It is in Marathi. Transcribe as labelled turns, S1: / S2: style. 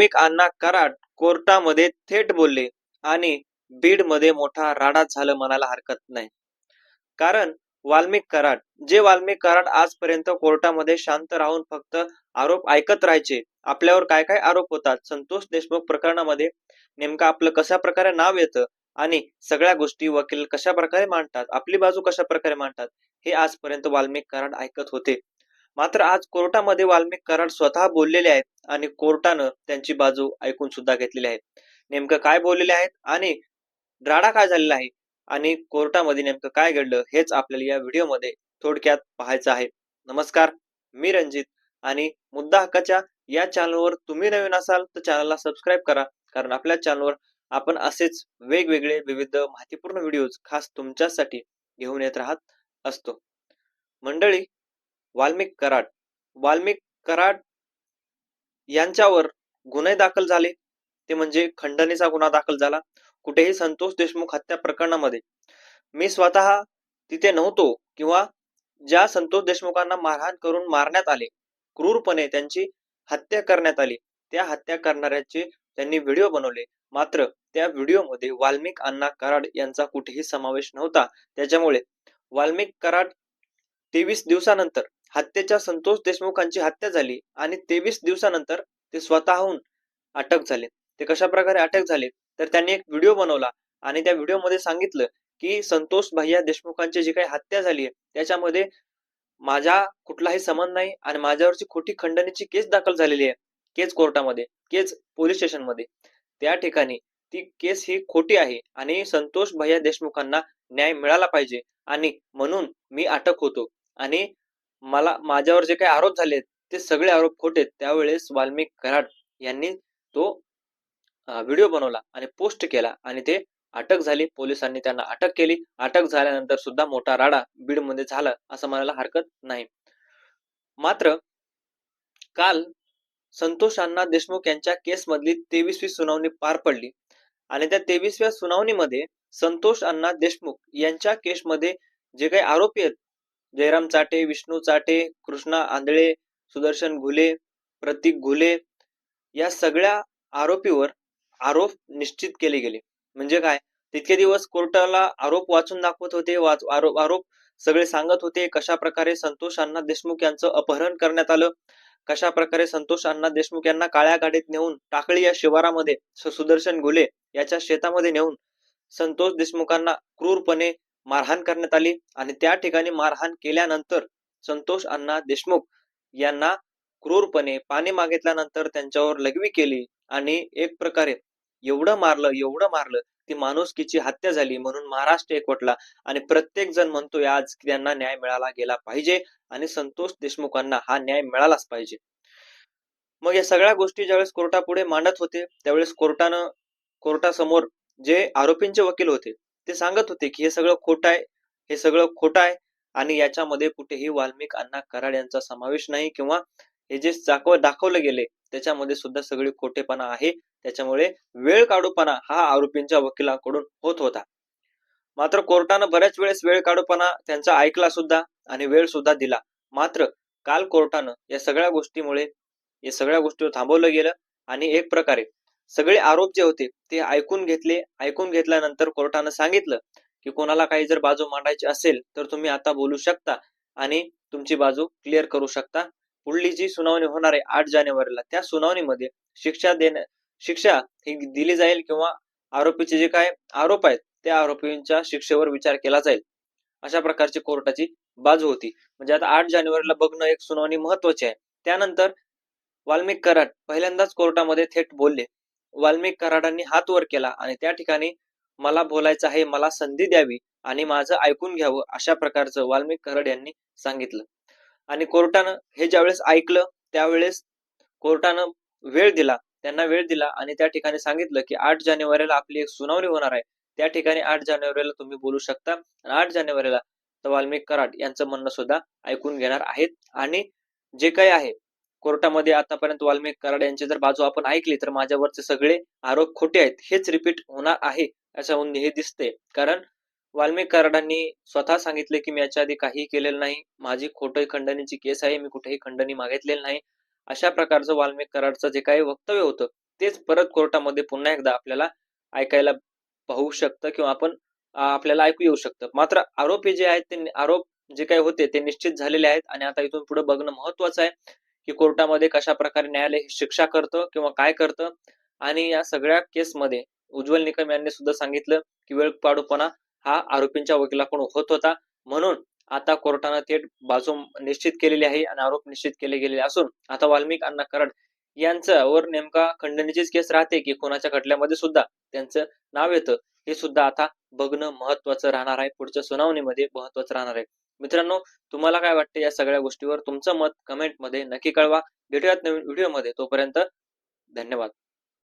S1: वाल्मिक अण्णा कराड कोर्टामध्ये थेट बोलले आणि बीडमध्ये मोठा राडा झालं म्हणायला हरकत नाही. कारण वाल्मिक कराड आजपर्यंत कोर्टामध्ये शांत राहून फक्त आरोप ऐकत राहायचे. आपल्यावर काय काय आरोप होतात, संतोष देशमुख प्रकरणामध्ये नेमकं आपलं कशा प्रकारे नाव येतं आणि सगळ्या गोष्टी वकील कशा प्रकारे मांडतात, आपली बाजू कशा प्रकारे मांडतात, हे आजपर्यंत वाल्मिक कराड ऐकत होते. मात्र आज कोर्टामध्ये वाल्मिक कराड स्वतः बोललेले आहेत आणि कोर्टानं त्यांची बाजू ऐकून सुद्धा घेतलेली आहे. नेमकं काय बोललेले आहेत आणि राडा काय झालेला आहे आणि कोर्टामध्ये नेमकं काय घडलं हेच आपल्याला या व्हिडिओमध्ये थोडक्यात पाहायचं आहे. नमस्कार, मी रणजित आणि मुद्दा हक्काच्या या चॅनलवर तुम्ही नवीन असाल तर चॅनलला सबस्क्राईब करा, कारण आपल्या चॅनलवर आपण असेच वेगवेगळे विविध माहितीपूर्ण व्हिडिओज खास तुमच्यासाठी घेऊन येत राहत असतो. मंडळी, वाल्मिक कराड वाल्मिक कराड यांच्यावर गुन्हे दाखल झाले, ते म्हणजे खंडणीचा गुन्हा दाखल झाला. कुठेही संतोष देशमुख हत्या प्रकरणामध्ये मी स्वतः तिथे नव्हतो किंवा ज्या संतोष देशमुखांना मारहाण करून मारण्यात आले, क्रूरपणे त्यांची हत्या करण्यात आली, त्या हत्या करणाऱ्याचे त्यांनी व्हिडिओ बनवले. मात्र त्या व्हिडिओमध्ये वाल्मिक अण्णा कराड यांचा कुठेही समावेश नव्हता. त्याच्यामुळे वाल्मिक कराड 23 दिवसानंतर हत्येच्या संतोष देशमुखांची हत्या झाली आणि 23 दिवसानंतर ते स्वतःहून अटक झाले. ते कशा प्रकारे अटक झाले तर त्यांनी एक व्हिडिओ बनवला आणि त्या व्हिडिओमध्ये सांगितलं की संतोष भैया देशमुखांची जी काही हत्या झाली आहे त्याच्यामध्ये माझा कुठलाही संबंध नाही आणि माझ्यावरची खोटी खंडणीची केस दाखल झालेली आहे. केस कोर्टामध्ये, केस पोलीस स्टेशनमध्ये, त्या ठिकाणी ती केस ही खोटी आहे आणि संतोष भैया देशमुखांना न्याय मिळाला पाहिजे आणि म्हणून मी अटक होतो आणि माझ्यावर जे काही आरोप झाले ते सगळे आरोप खोटे. त्यावेळेस वाल्मिक कराड यांनी तो व्हिडिओ बनवला आणि पोस्ट केला आणि ते अटक झाली. पोलिसांनी त्यांना अटक केली. अटक झाल्यानंतर सुद्धा मोठा राडा बीडमध्ये झाला असं म्हणायला हरकत नाही. मात्र काल संतोष अण्णा देशमुख यांच्या केस मधली 23वी सुनावणी पार पडली आणि त्या 23व्या सुनावणीमध्ये संतोष अण्णा देशमुख यांच्या केसमध्ये जे काही आरोपी आहेत, जयराम चाटे, विष्णू चाटे, कृष्णा आंधळे, सुदर्शन घुले, प्रतीक घुले, या सगळ्या आरोपीवर आरोप निश्चित केले गेले. म्हणजे काय, तितके दिवस कोर्टाला आरोप वाचून दाखवत होते, आरोप सगळे सांगत होते कशा प्रकारे संतोष अण्णा देशमुख यांचं अपहरण करण्यात आलं, कशा प्रकारे संतोष अण्णा देशमुख यांना काळ्या गाडीत नेऊन टाकळी या शिवारामध्ये सुदर्शन घुले याच्या शेतामध्ये नेऊन संतोष देशमुखांना क्रूरपणे मारहाण करण्यात आली आणि त्या ठिकाणी मारहाण केल्यानंतर संतोष अण्णा देशमुख यांना क्रूरपणे पाणी मागितल्यानंतर त्यांच्यावर लघवी केली आणि एक प्रकारे एवढं मारलं ती माणुसकीची हत्या झाली. म्हणून महाराष्ट्र एकवटला आणि प्रत्येक जण म्हणतोय आज की त्यांना न्याय मिळाला गेला पाहिजे आणि संतोष देशमुखांना हा न्याय मिळालाच पाहिजे. मग या सगळ्या गोष्टी ज्यावेळेस कोर्टापुढे मांडत होते त्यावेळेस कोर्टासमोर जे आरोपींचे वकील होते ते सांगत होते की हे सगळं खोटं आहे आणि याच्यामध्ये कुठेही वाल्मिक अण्णा कराड यांचा समावेश नाही किंवा हे जे दाखवलं गेले त्याच्यामध्ये सुद्धा सगळी खोटेपणा आहे. त्याच्यामुळे वेळ काढूपणा हा आरोपींच्या वकिलांकडून होत होता. मात्र कोर्टानं बऱ्याच वेळेस वेळ काढूपणा त्यांचा ऐकला सुद्धा आणि वेळ सुद्धा दिला. मात्र काल कोर्टानं या सगळ्या गोष्टीवर थांबवलं गेलं आणि एक प्रकारे सगळे आरोप जे होते ते ऐकून घेतले. ऐकून घेतल्यानंतर कोर्टानं सांगितलं की कोणाला काही जर बाजू मांडायची असेल तर तुम्ही आता बोलू शकता आणि तुमची बाजू क्लिअर करू शकता. पुढली जी सुनावणी होणार आहे 8 जानेवारीला त्या सुनावणीमध्ये शिक्षा ही दिली जाईल किंवा आरोपीचे जे काय आरोप आहेत त्या आरोपींच्या शिक्षेवर विचार केला जाईल, अशा प्रकारची कोर्टाची बाजू होती. म्हणजे आता 8 जानेवारीला बघणं एक सुनावणी महत्वाची आहे. त्यानंतर वाल्मिक कराड पहिल्यांदाच कोर्टामध्ये थेट बोलले. वाल्मिक कराडांनी हात वर केला आणि त्या ठिकाणी मला बोलायचं आहे, मला संधी द्यावी आणि माझं ऐकून घ्यावं, अशा प्रकारचं वाल्मिक कराड यांनी सांगितलं. आणि कोर्टानं हे ज्यावेळेस ऐकलं त्यावेळेस कोर्टानं त्यांना वेळ दिला आणि त्या ठिकाणी सांगितलं की 8 जानेवारीला आपली एक सुनावणी होणार आहे. त्या ठिकाणी 8 जानेवारीला तुम्ही बोलू शकता. 8 जानेवारीला वाल्मिक कराड यांचं म्हणणं सुद्धा ऐकून घेणार आहेत आणि जे काही आहे कोर्टामध्ये आतापर्यंत वाल्मिक कराड यांची जर बाजू आपण ऐकली तर माझ्यावरचे सगळे आरोप खोटे आहेत हेच रिपीट होणार आहे असं हे दिसते. कारण वाल्मिक कराडांनी स्वतः सांगितले की मी याच्या आधी काही केलेलं नाही, माझी खोटी खंडणीची केस आहे, मी कुठेही खंडणी मागितलेली नाही. अशा प्रकारचं वाल्मिक कराडचं जे काही वक्तव्य होतं तेच परत कोर्टामध्ये पुन्हा एकदा आपल्याला ऐकायला पाहू शकतं किंवा आपण आपल्याला ऐकू येऊ शकतं. मात्र आरोपी जे आहेत ते आरोप जे काही होते ते निश्चित झालेले आहेत आणि आता इथून पुढे बघणं महत्त्वाचं आहे, की कोर्टामध्ये कशा प्रकारे न्यायालय शिक्षा करतं किंवा काय करतं. आणि या सगळ्या केसमध्ये उज्ज्वल निकम यांनी सुद्धा सांगितलं, की वेळपाडूपणा हा आरोपींच्या वकिलाकडून होत होता. म्हणून आता कोर्टानं थेट बाजू निश्चित केलेली आहे आणि आरोप निश्चित केले गेलेले असून आता वाल्मिक अण्णा कराड यांच्यावर नेमका खंडणीचीच केस राहते की कोणाच्या खटल्यामध्ये सुद्धा त्यांचं नाव येतं, हे सुद्धा आता बघणं महत्त्वाचं राहणार आहे. पुढच्या सुनावणीमध्ये महत्त्वाचं राहणार आहे. मित्रांनो, तुम्हाला काय वाटते या सगळ्या गोष्टीवर? तुमचं मत कमेंटमध्ये नक्की कळवा. भेटूयात नवीन व्हिडिओमध्ये. तोपर्यंत धन्यवाद.